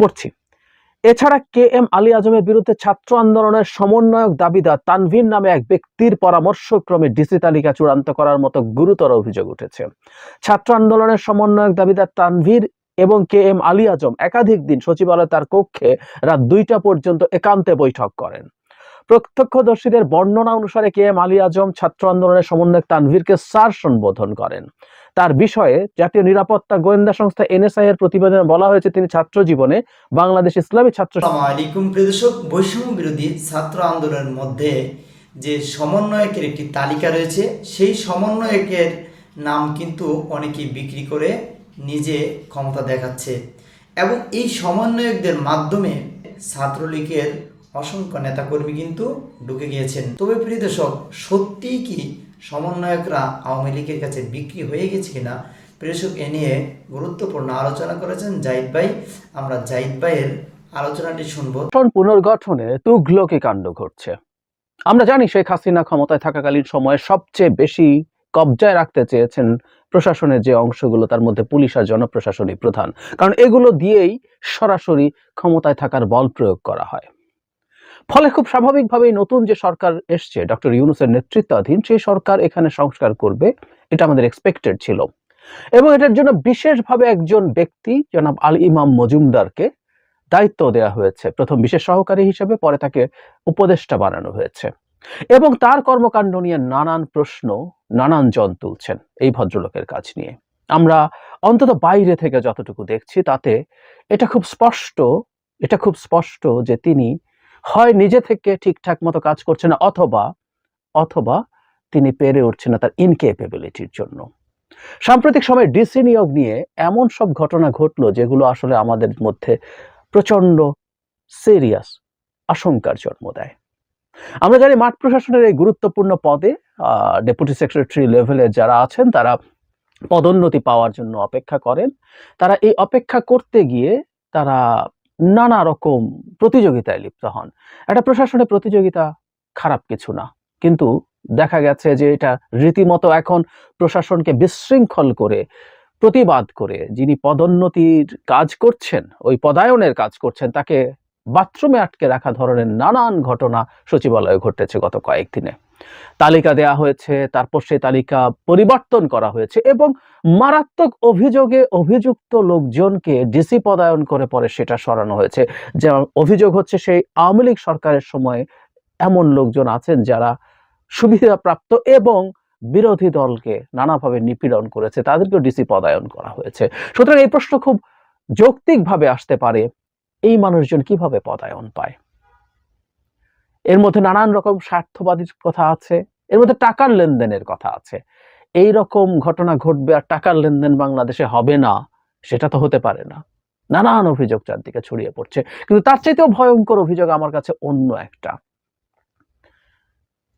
পড়ছি। এছাড়া K M Ali আজমের বিরুদ্ধে ছাত্র আন্দোলনের সমন্বয়ক দাবিদার তানভীর নামে এক ব্যক্তির পরামর্শক্রমে ডিসি তালিকা চূড়ান্ত করার মতো গুরুতর অভিযোগ উঠেছে। ছাত্র আন্দোলনের সমন্বয়ক দাবিদার তানভীর এবং কে এম আলী আজম একাধিক দিন সচিবালয়ে তার কক্ষে রাত 2টা পর্যন্ত একান্তে বৈঠক করেন। প্রত্যক্ষদর্শীদের বর্ণনা অনুসারে কে এম আলী আজম ছাত্র আন্দোলনের সমন্বয়ক তানভীরকে স্যার সম্বোধন করেন। তার বিষয়ে জাতীয় নিরাপত্তা গোয়েন্দা সংস্থা এনএসআই এর প্রতিবেদনে বলা হয়েছে তিনি ছাত্র জীবনে বাংলাদেশ ইসলামী ছাত্র। আসসালামু আলাইকুম প্রিয় দর্শক, বৈষম্য বিরোধী ছাত্র আন্দোলনের মধ্যে যে সমন্বয়কের একটি তালিকা রয়েছে, সেই সমন্বয়কের নাম কিন্তু অনেকেই বিক্রি করে নিজে ক্ষমতা দেখাচ্ছে এবং এই সমন্বয়কদের মাধ্যমে ছাত্রলীগের অসংখ্য নেতাকর্মী কিন্তু ঢুকে গিয়েছেন। তবে প্রিয় দর্শক, সত্যিই কি সমন্বয়করা আওয়ামী লীগের কাছে বিক্রি হয়ে গেছে কিনা, প্রেষক এ নিয়ে গুরুত্বপূর্ণ আলোচনা করেছেন জাহিদ ভাই। আমরা জাহিদ ভাইয়ের আলোচনাটি শুনবো। পুনর্গঠনে তুগলকি কাণ্ড ঘটছে। আমরা জানি শেখ হাসিনা ক্ষমতায় থাকাকালীন সময়ে সবচেয়ে বেশি কবজায় রাখতে চেয়েছেন প্রশাসনের যে অংশগুলো, তার মধ্যে পুলিশ আর জনপ্রশাসনই প্রধান, কারণ এগুলো দিয়েই সরাসরি ক্ষমতায় থাকার বল প্রয়োগ করা হয়। ফলে খুব স্বাভাবিকভাবেই নতুন যে সরকার এসছে ডক্টর ইউনূসের নেতৃত্বাধীন, সেই সরকার এখানে সংস্কার করবে, এটা আমাদের এক্সপেক্টেড ছিল। এবং এটার জন্য বিশেষভাবে একজন ব্যক্তি জনাব আল ইমাম মজুমদারকে দায়িত্ব দেওয়া হয়েছে প্রথম বিশেষ সহকারী হিসেবে, পরে তাকে উপদেষ্টা বানানো হয়েছে। এবং তার কর্মকাণ্ড নিয়ে নানান প্রশ্ন নানান জন তুলছেন এই ভদ্রলোকের কাজ নিয়ে। আমরা অন্তত বাইরে থেকে যতটুকু দেখছি তাতে এটা খুব স্পষ্ট যে তিনি হয় নিজে থেকে ঠিকঠাক মতো কাজ করছেন না, অথবা তিনি পেরে উঠছেন না তার ইনকেপেবিলিটির জন্য। সাম্প্রতিক সময়ে ডিসি নিয়োগ নিয়ে এমন সব ঘটনা ঘটলো যেগুলো আসলে আমাদের মধ্যে প্রচন্ড সিরিয়াস আশঙ্কার জন্ম দেয়। আমরা জানি মাঠ প্রশাসনের এই গুরুত্বপূর্ণ পদে ডেপুটি সেক্রেটারি লেভেলে যারা আছেন তারা পদোন্নতি পাওয়ার জন্য অপেক্ষা করেন। তারা এই অপেক্ষা করতে গিয়ে তারা নানা রকম প্রতিযোগিতায় লিপ্ত হন। একটা প্রশাসনের প্রতিযোগিতা খারাপ কিছু না, কিন্তু দেখা গেছে যে এটা রীতিমতো এখন প্রশাসনকে বিশৃঙ্খল করে, প্রতিবাদ করে যিনি পদোন্নতির কাজ করছেন, ওই পদায়নের কাজ করছেন, তাকে বাথরুমে আটকে রাখা ধরনের নানান ঘটনা সচিবালয়ে ঘটেছে গত কয়েকদিনে। তালিকা দেয়া হয়েছে, তারপর সেই তালিকা পরিবর্তন করা হয়েছে এবং মারাত্মক অভিযোগে অভিযুক্ত লোকজনকে ডিসি পদায়ন করে পরে সেটা সরানো হয়েছে। যেমন অভিযোগ হচ্ছে সেই আওয়ামী লীগ সরকারের সময় এমন লোকজন আছেন যারা সুবিধাপ্রাপ্ত এবং বিরোধী দলকে নানাভাবে নিপীড়ন করেছে, তাদেরকেও ডিসি পদায়ন করা হয়েছে। সুতরাং এই প্রশ্ন খুব যৌক্তিকভাবে আসতে পারে, এই মানুষজন কিভাবে পদায়ন পায়? এর মধ্যে নানান রকম স্বার্থবাদীর কথা আছে, এর মধ্যে টাকার লেনদেনের কথা আছে। এই রকম ঘটনা ঘটবে আর টাকার লেনদেন বাংলাদেশে হবে না, সেটা তো হতে পারে না। নানান অভিযোগ চারদিকে ছড়িয়ে পড়ছে, কিন্তু তার চাইতেও ভয়ঙ্কর অভিযোগ আমার কাছে অন্য একটা।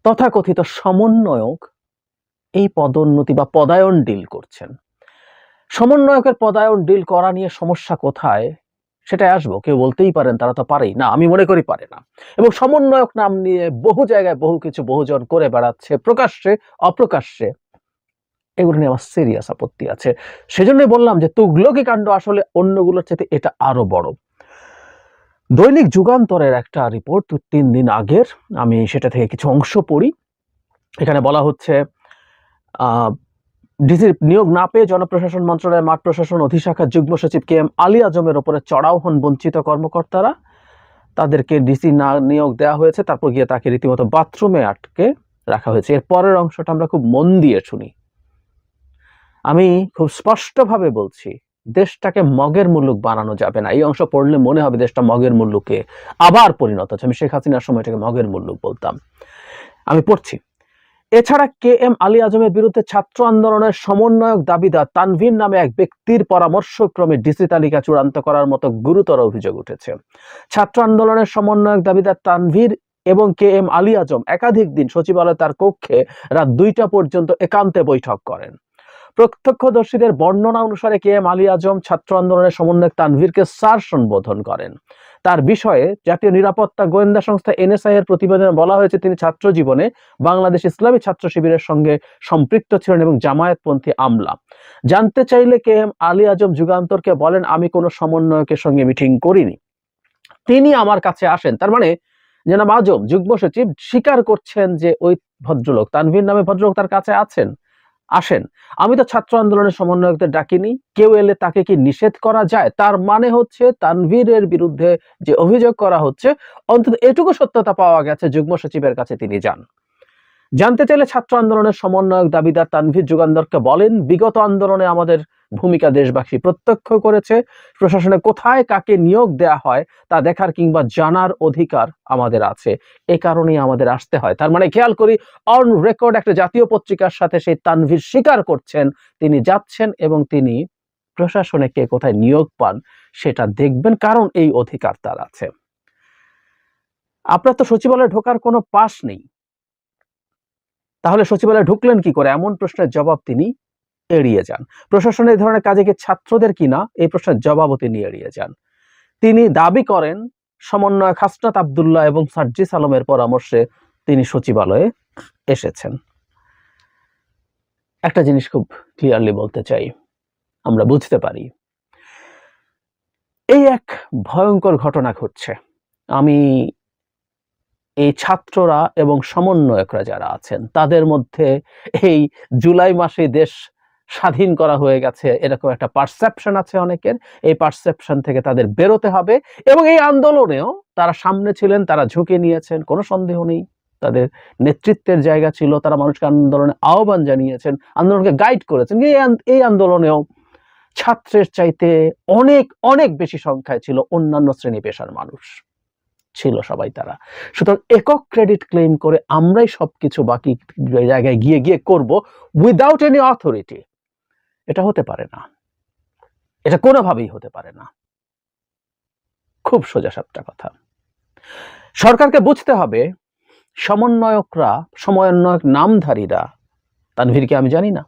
তথাকথিত সমন্বয়ক এই পদোন্নতি বা পদায়ন ডিল করছেন। সমন্বয়কের পদায়ন ডিল করা নিয়ে সমস্যা কোথায় সেটাই আসবো। কেউ বলতেই পারেন তারা তো পারেই না, আমি মনে করি পারে না। এবং সমন্বয়ক নাম নিয়ে বহু জায়গায় বহু কিছু বহুজন করে বেড়াচ্ছে, প্রকাশ্যে অপ্রকাশ্যে। এগুলো নিয়ে আমার সিরিয়াস আপত্তি আছে। সেজন্যই বললাম যে তুগলকি কাণ্ড আসলে অন্যগুলোর চাইতে এটা আরো বড়। দৈনিক যুগান্তরের একটা রিপোর্ট 3 দিন আগের, আমি সেটা থেকে কিছু অংশ পড়ি। এখানে বলা হচ্ছে ডিসির নিয়োগ না পেয়ে জনপ্রশাসন মন্ত্রণালয়ের মাঠ প্রশাসন অধিশাখার যুগ্ম সচিব কে এম আলী আজমের ওপরে চড়াও হন বঞ্চিত কর্মকর্তারা। তাদেরকে ডিসি না নিয়োগ দেওয়া হয়েছে, তারপর গিয়ে তাকে রীতিমতো বাথরুমে আটকে রাখা হয়েছে। এর পরের অংশটা আমরা খুব মন দিয়ে শুনি। আমি খুব স্পষ্টভাবে বলছি, দেশটাকে মগের মুল্লুক বানানো যাবে না। এই অংশ পড়লে মনে হবে দেশটা মগের মুল্লুকে আবার পরিণত হচ্ছে। আমি শেখ হাসিনার সময়টাকে মগের মুল্লুক বলতাম। আমি পড়ছি। এছাড়া কে এম আলী আজমের বিরুদ্ধে ছাত্র আন্দোলনের সমন্বয়ক দাবিদার তানভীর নামে এক ব্যক্তির পরামর্শক্রমে ডিসি তালিকা চূড়ান্ত করার মতো গুরুতর অভিযোগ উঠেছে। ছাত্র আন্দোলনের সমন্বয়ক দাবিদার তানভীর এবং কে এম আলী আজম একাধিক দিন সচিবালয়ে তার কক্ষে রাত 2টা পর্যন্ত একান্তে বৈঠক করেন। প্রত্যক্ষদর্শীদের বর্ণনা অনুসারে কে এম আলী আজম ছাত্র আন্দোলনের সমন্বয়ক তানভীরকে স্যার সম্বোধন করেন। তার বিষয়ে জাতীয় নিরাপত্তা গোয়েন্দা সংস্থা এনএসআই এর প্রতিবেদনে বলা হয়েছে তিনি ছাত্র জীবনে বাংলাদেশ ইসলামী ছাত্র শিবিরের সঙ্গে সম্পৃক্ত ছিলেন এবং জামায়াতপন্থী আমলা। জানতে চাইলে কে এম আলী আজম যুগান্তরকে বলেন, আমি কোনো সমন্বয়কের সঙ্গে মিটিং করিনি, তিনি আমার কাছে আসেন। তার মানে জনাব আজম যুগ্ম সচিব স্বীকার করছেন যে ওই ভদ্রলোক তানভীর নামে ভদ্রলোক তার কাছে আসেন। আমি তো ছাত্র আন্দোলনের সমন্বয়কদের ডাকিনি, কেউ এলে তাকে কি নিষেধ করা যায়? তার মানে হচ্ছে তানভীরের বিরুদ্ধে যে অভিযোগ করা হচ্ছে অন্তত এটুকু সত্যতা পাওয়া গেছে, যুগ্ম সচিবের কাছে তিনি যান। জানতে চাইলে ছাত্র আন্দোলনের সমন্বয়ক দাবিদার তানভীর যুগান্তরকে বলেন, বিগত আন্দোলনে আমাদের ভূমিকা দেশবাসী প্রত্যক্ষ করেছে। প্রশাসনে কোথায় কাকে নিয়োগ দেয়া হয় তা দেখার কিংবা জানার অধিকার আমাদের আছে, এ কারণেই আমাদের আসতে হয়। তার মানে খেয়াল করি, অন রেকর্ড একটা জাতীয় পত্রিকার সাথে সেই তানভীর স্বীকার করছেন তিনি যাচ্ছেন এবং তিনি প্রশাসনে কে কোথায় নিয়োগ পান সেটা দেখবেন, কারণ এই অধিকার তার আছে। আপনার তো সচিবালয়ে ঢোকার কোনো পাস নেই, তাহলে সচিবালয়ে ঢুকলেন কি করে? এমন প্রশ্নের জবাব তিনি এড়িয়ে যান। প্রশাসনের এই ধরনের কাজে কি ছাত্রদের কিনা, এই প্রশ্নের জবাবও তিনি এড়িয়ে যান। তিনি দাবি করেন সমন্বয়ক হাসনাত আব্দুল্লাহ এবং সার্জিস আলমের পরামর্শে তিনি সচিবালয়ে এসেছেন। একটা জিনিস খুব ক্লিয়ারলি বলতে চাই, আমরা বুঝতে পারি এই এক ভয়ঙ্কর ঘটনা ঘটছে। আমি এই ছাত্ররা এবং সমন্বয়করা যারা আছেন তাদের মধ্যে এই জুলাই মাসে দেশ স্বাধীন করা হয়ে গেছে এরকম একটা পারসেপশন আছে অনেকের। এই পারসেপশন থেকে তাদের বেরোতে হবে এবং এই আন্দোলনেও তারা সামনে ছিলেন, তারা ঝুঁকে নিয়েছেন, কোনো সন্দেহ নেই, তাদের নেতৃত্বের জায়গা ছিল, তারা মানুষকে আন্দোলনে আহ্বান জানিয়েছেন, আন্দোলনকে গাইড করেছেন। এই আন্দোলনেও ছাত্রের চাইতে অনেক অনেক বেশি সংখ্যায় ছিল অন্যান্য শ্রেণী পেশার মানুষ ছিল, সবাই তারা। সুতরাং একক ক্রেডিট ক্লেম করে আমরাই সবকিছু বাকি জায়গায় গিয়ে গিয়ে করব উইদাউট এনি অথরিটি, এটা হতে পারে না, এটা কোনোভাবেই হতে পারে না। খুব সোজা সাপটা কথা। সরকারকে বুঝতে হবে সমন্বয়ক নামধারীরা, তানভীরকে আমি জানি না,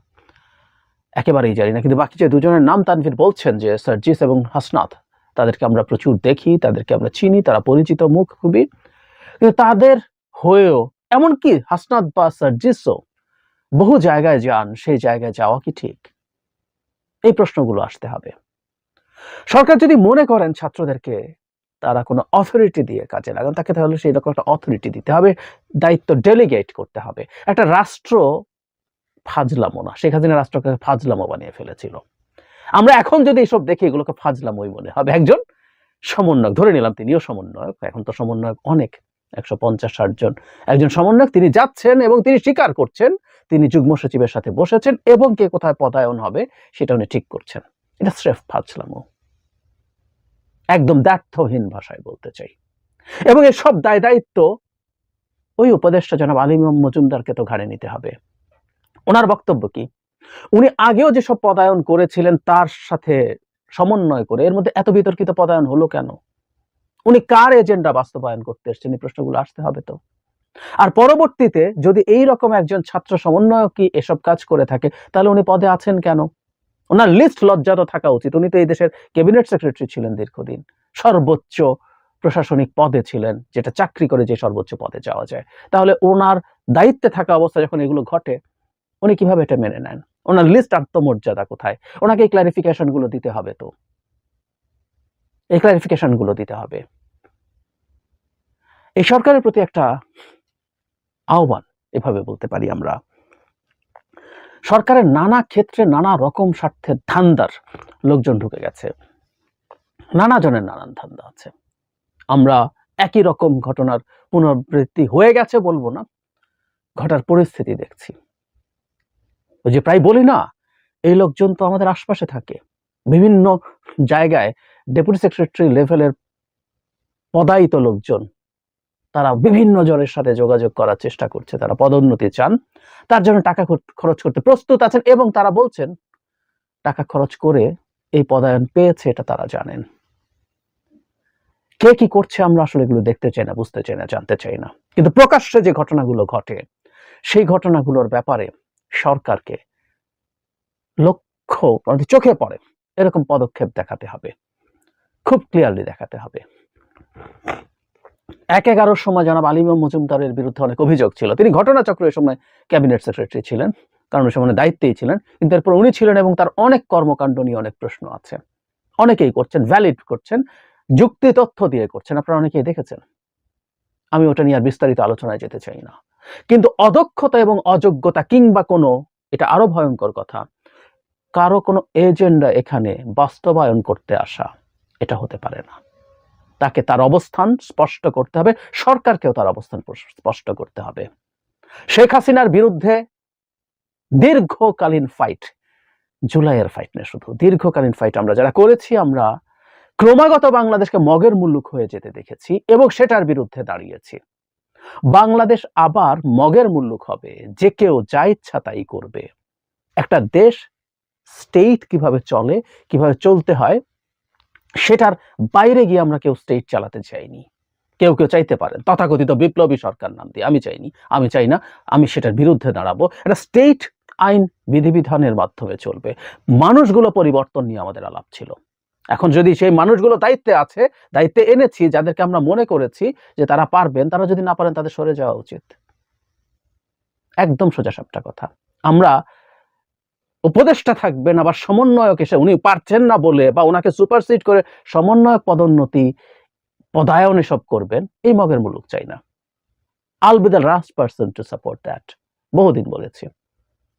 একেবারেই জানি না, কিন্তু বাকি যে দুজনের নাম তানভীর বলছেন যে সার্জিস এবং হাসনাত, তাদেরকে আমরা প্রচুর দেখি, তাদেরকে আমরা চিনি, তারা পরিচিত মুখ খুবই। কিন্তু তাদের হয়েও এমনকি হাসনাত বা সার্জিসও বহু জায়গায় যান, সেই জায়গায় যাওয়া কি ঠিক? এই প্রশ্নগুলো আসতে হবে। সরকার যদি মনে করেন ছাত্রদেরকে তারা কোনো অথরিটি দিয়ে কাজে লাগান, তাকে তাহলে সেই রকম একটা অথরিটি দিতে হবে, দায়িত্ব ডেলিগেট করতে হবে। একটা রাষ্ট্র ফাজলামো না, শেখ হাসিনা রাষ্ট্রকে ফাজলামো বানিয়ে ফেলেছিল। আমরা এখন যদি এসব দেখি এগুলোকে ফাজলামোই মনে হবে। একজন সমন্বয়ক, ধরে নিলাম তিনিও সমন্বয়ক, এখন তো সমন্বয়ক অনেক, 150-60 জন, একজন সমন্বয়ক তিনি যাচ্ছেন এবং তিনি স্বীকার করছেন তিনি যুগ্ম সচিবের সাথে বসেছেন এবং কে কোথায় পদায়ন হবে সেটা উনি ঠিক করছেন। এটা স্রেফ ফাজলামো, একদম দ্ব্যর্থহীন ভাষায় বলতে চাই। এবং এই সব দায় দায়িত্ব ওই উপদেষ্টা জনাব আলী ইমাম মজুমদারকে তো ঘাড়ে নিতে হবে। ওনার বক্তব্য কি? উনি আগেও যেসব পদায়ন করেছিলেন তার সাথে সমন্বয় করে এর মধ্যে এত বিতর্কিত পদায়ন হলো কেন? উনি কার এজেন্ডা বাস্তবায়ন করতে এসেছেন? এই প্রশ্নগুলো আসতে হবে তো। আর পরবর্তীতে যদি এই রকম একজন ছাত্র সমন্বয়কই এসব কাজ করে থাকে তাহলে উনি পদে আছেন কেন? ওনার লিস্ট লজ্জাত থাকা উচিত। উনি তো এই দেশের ক্যাবিনেট সেক্রেটারি ছিলেন দীর্ঘদিন, সর্বোচ্চ প্রশাসনিক পদে ছিলেন, যেটা চাকরি করে যে সর্বোচ্চ পদে যাওয়া যায়। তাহলে ওনার দায়িত্বে থাকা অবস্থা যখন এগুলো ঘটে উনি কিভাবে এটা মেনে নেন? ওনার লিস্ট আত্মমর্যাদা কোথায়? ওনাকে এই ক্লারিফিকেশন গুলো দিতে হবে তো, এই ক্লারিফিকেশন গুলো দিতে হবে। এই সরকারের প্রতি একটা আহ্বান, এভাবে বলতে পারি আমরা, সরকারের নানা ক্ষেত্রে নানা রকম স্বার্থের ধান্দার লোকজন ঢুকে গেছে, নানা জনের নানান ধান্দা আছে। আমরা একই রকম ঘটনার পুনরাবৃত্তি হয়ে গেছে বলবো না, ঘটার পরিস্থিতি দেখছি। ওই যে প্রায় বলি না, এই লোকজন তো আমাদের আশপাশে থাকে, বিভিন্ন জায়গায় ডেপুটি সেক্রেটারি লেভেলের পদায়িত লোকজন, তারা বিভিন্ন জনের সাথে যোগাযোগ করার চেষ্টা করছে, তারা পদোন্নতি চান, তার জন্য টাকা খরচ করতে প্রস্তুত আছেন এবং তারা বলছেন টাকা খরচ করে এই পদায়ন পেয়েছে, এটা তারা জানেন। কে কি করছে আমরা আসলে এগুলো দেখতে চাই না, বুঝতে চাই না, জানতে চাই না। কিন্তু প্রকাশ্যে যে ঘটনাগুলো ঘটে সেই ঘটনাগুলোর ব্যাপারে সরকারকে লক্ষ্য আমাদের চোখে পড়ে এরকম পদক্ষেপ দেখাতে হবে, খুব ক্লিয়ারলি দেখাতে হবে। ১/১১ সময় জনাব আলী ইমাম মজুমদারের বিরুদ্ধে অনেক অভিযোগ ছিল। তিনি ঘটনাচক্রের সময় ক্যাবিনেট সেক্রেটারি ছিলেন, কারণ ওই সময় দায়িত্বেই ছিলেন, কিন্তু এরপর উনি ছিলেন এবং তার অনেক কর্মকাণ্ড নিয়ে অনেক প্রশ্ন আছে। অনেকেই করছেন, ভ্যালিড করছেন, যুক্তি তথ্য দিয়ে করছেন, আপনারা অনেকেই দেখেছেন। আমি ওটা নিয়ে আর বিস্তারিত আলোচনায় যেতে চাই না। কিন্তু অদক্ষতা এবং অযোগ্যতা কিংবা কোনো, এটা আরো ভয়ঙ্কর কথা, কারো কোনো এজেন্ডা এখানে বাস্তবায়ন করতে আসা, এটা হতে পারে না। তাকে তার অবস্থান স্পষ্ট করতে হবে, সরকারকেও তার অবস্থান স্পষ্ট করতে হবে। শেখ হাসিনার বিরুদ্ধে দীর্ঘকালীন ফাইট, জুলাইয়ের ফাইট না, শুধু দীর্ঘকালীন ফাইট আমরা যারা করেছি, আমরা ক্রমাগত বাংলাদেশকে মগের মুল্লুক হয়ে যেতে দেখেছি এবং সেটার বিরুদ্ধে দাঁড়িয়েছি। বাংলাদেশ আবার মগের মুল্লুক হবে, যে কেউ যা ইচ্ছা তাই করবে। একটা দেশ, স্টেট কিভাবে চলে, কিভাবে চলতে হয়, সেটার বাইরে গিয়ে আমরা কেউ স্টেট চালাতে চাইনি। কেউ কেউ চাইতে পারেন তথাকথিত বিপ্লবী সরকার নাম দিয়ে, আমি চাই না, আমি সেটার বিরুদ্ধে দাঁড়াবো। একটা স্টেট আইন বিধিবিধানের মাধ্যমে চলবে। মানুষগুলো পরিবর্তন নিয়ে আমাদের আলাপ ছিল। এখন যদি সেই মানুষগুলো দায়িত্বে এনেছি, যাদেরকে আমরা মনে করেছি যে তারা পারবেন, তারা যদি না পারেন তাদের সরে যাওয়া উচিত। একদম সোজাসাপটা কথা। আমরা উপদেষ্টা থাকবেন, আবার সমন্বয়ক এসে উনি পারছেন না বলে বা ওনাকে সুপারসিড করে সমন্বয়ক পদোন্নতি পদায়ন এসব করবেন, এই মগের মুলুক চাই না। I'll be the last person to support that. বহুদিন বলেছি,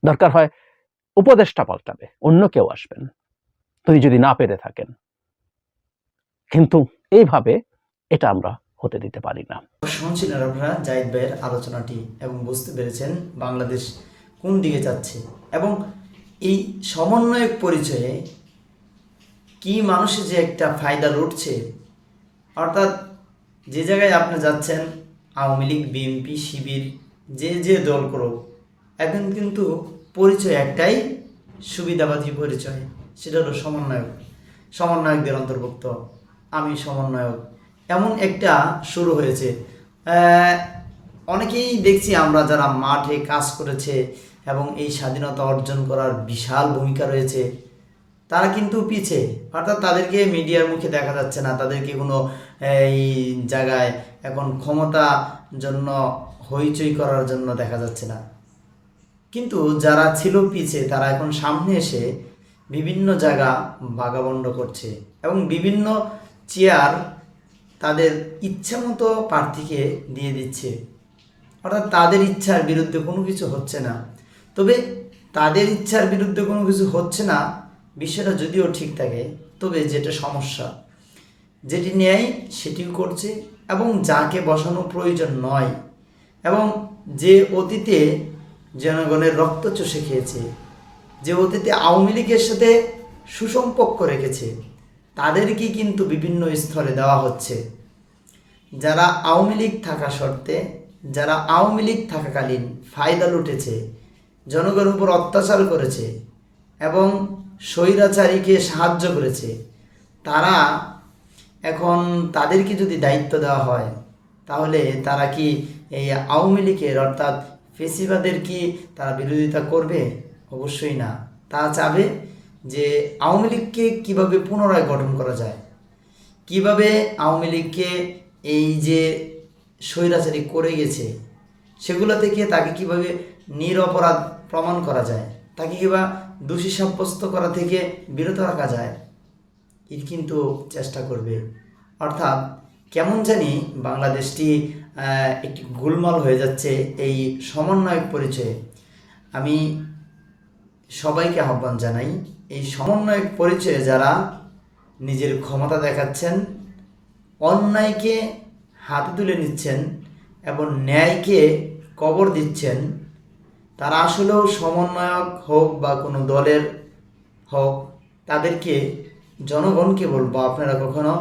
দরকার হয় উপদেষ্টা পাল্টাবে, অন্য কেউ আসবেন তিনি যদি না পেরে থাকেন, কিন্তু এইভাবে এটা আমরা হতে দিতে পারি না। শুনছিলেন আপনারা জাহিদ ভাইয়ের আলোচনাটি এবং বুঝতে পেরেছেন বাংলাদেশ কোন দিকে যাচ্ছে এবং এই সমন্বয়ক পরিচয়ে কি মানুষের যে একটা ফায়দা লুটছে। অর্থাৎ যে জায়গায় আপনি যাচ্ছেন, আওয়ামী লীগ, বিএনপি, শিবির, যে দল করুক, এখন কিন্তু পরিচয় একটাই, সুবিধাবাদী পরিচয়, সেটা হলো সমন্বয়কদের অন্তর্ভুক্ত, আমি সমন্বয়ক, এমন একটা শুরু হয়েছে। অনেকেই দেখছি আমরা যারা মাঠে কাজ করেছে এবং এই স্বাধীনতা অর্জন করার বিশাল ভূমিকা রয়েছে, তারা কিন্তু পিছে, অর্থাৎ তাদেরকে মিডিয়ার মুখে দেখা যাচ্ছে না, তাদেরকে কোনো এই জায়গায় এখন ক্ষমতা জন্য হইচই করার জন্য দেখা যাচ্ছে না। কিন্তু যারা ছিল পিছে, তারা এখন সামনে এসে বিভিন্ন জায়গা ভাগাবণ্ড করছে এবং বিভিন্ন চেয়ার তাদের ইচ্ছা মতো প্রার্থীকে দিয়ে দিচ্ছে। অর্থাৎ তাদের ইচ্ছার বিরুদ্ধে কোনো কিছু হচ্ছে না। তবে তাদের ইচ্ছার বিরুদ্ধে কোনো কিছু হচ্ছে না বিষয়টা যদিও ঠিক থাকে, তবে যেটা সমস্যা, যেটি ন্যায় সেটিও করছে এবং যাকে বসানো প্রয়োজন নয় এবং যে অতীতে জনগণের রক্ত চষে খেয়েছে, যে অতীতে আওয়ামী লীগের সাথে সুসম্পর্ক রেখেছে, তাদেরকে কিন্তু বিভিন্ন স্তরে দেওয়া হচ্ছে। যারা আওয়ামী লীগ থাকা সত্ত্বে, যারা আওয়ামী লীগ থাকাকালীন ফায়দা লুটেছে, জনগণের উপর অত্যাচার করেছে এবং স্বৈরাচারীকে সাহায্য করেছে, তারা এখন তাদেরকে যদি দায়িত্ব দেওয়া হয়, তাহলে তারা কি এই আওয়ামী লীগের অর্থাৎ ফেসিবাদের কি তারা বিরোধিতা করবে? অবশ্যই না। তারা চাবে যে আওয়ামী লীগকে কীভাবে পুনরায় গঠন করা যায়, কিভাবে আওয়ামী লীগকে এই যে স্বৈরাচারী করে গেছে সেগুলো থেকে তাকে কিভাবে নিরপরাধ প্রমাণ করা যায়, তাকে কিভাবে দোষী সাব্যস্ত করা থেকে বিরত রাখা যায়, এর কিন্তু চেষ্টা করবে। অর্থাৎ কেমন জানি বাংলাদেশটি একটি গোলমাল হয়ে যাচ্ছে এই সমন্বয়ক পরিচয়ে। আমি সবাইকে আহ্বান জানাই, এই সমন্বয়ক পরিচয়ে যারা নিজের ক্ষমতা দেখাচ্ছেন, অন্যায়কে হাতে তুলে নিচ্ছেন এবং ন্যায়কে কবর দিচ্ছেন, তারা আসলেও সমন্বয়ক হোক বা কোনো দলের হোক, তাদেরকে জনগণকে বলবো আপনারা কখনো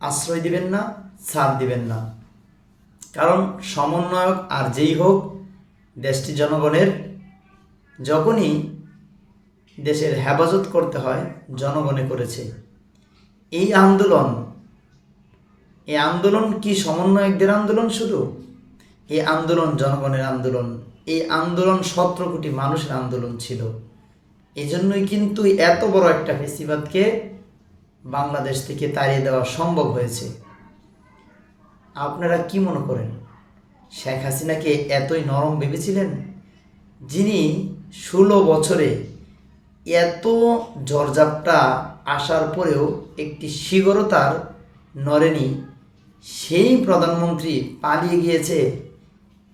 আশ্রয় দিবেন না, ছাড় দিবেন না। কারণ সমন্বয়ক আর যেই হোক, দেশটি জনগণের, যখনই দেশের হেফাজত করতে হয় জনগণে করেছে। এই আন্দোলন কি সমন্বয়কদের আন্দোলন শুধু? এই আন্দোলন জনগণের আন্দোলন, এই আন্দোলন 17 কোটি মানুষের আন্দোলন ছিল। এজন্যই কিন্তু এত বড় একটা ফেসিবাদকে বাংলাদেশ থেকে তাড়িয়ে দেওয়া সম্ভব হয়েছে। আপনারা কি মনে করেন, শেখ হাসিনাকে এতই নরম ভেবেছিলেন, যিনি 16 বছরে এত ঝড়ঝাপটা আসার পরেও একটি শিগরও তার নড়েনি, সেই প্রধানমন্ত্রী পালিয়ে গিয়েছে?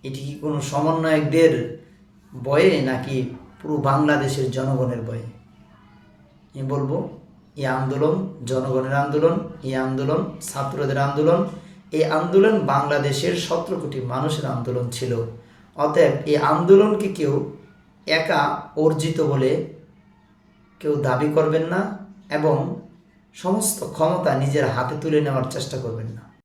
এটি কি কোনো সমন্বয়কদের বয়ে নাকি পুরো বাংলাদেশের জনগণের বয়ে? আমি বলবো এই আন্দোলন জনগণের আন্দোলন, এই আন্দোলন ছাত্রদের আন্দোলন, এই আন্দোলন বাংলাদেশের 17 কোটি মানুষের আন্দোলন ছিল। অতএব এই আন্দোলনকে কেউ একা অর্জিত বলে কেউ দাবি করবেন না এবং সমস্ত ক্ষমতা নিজের হাতে তুলে নেওয়ার চেষ্টা করবেন না।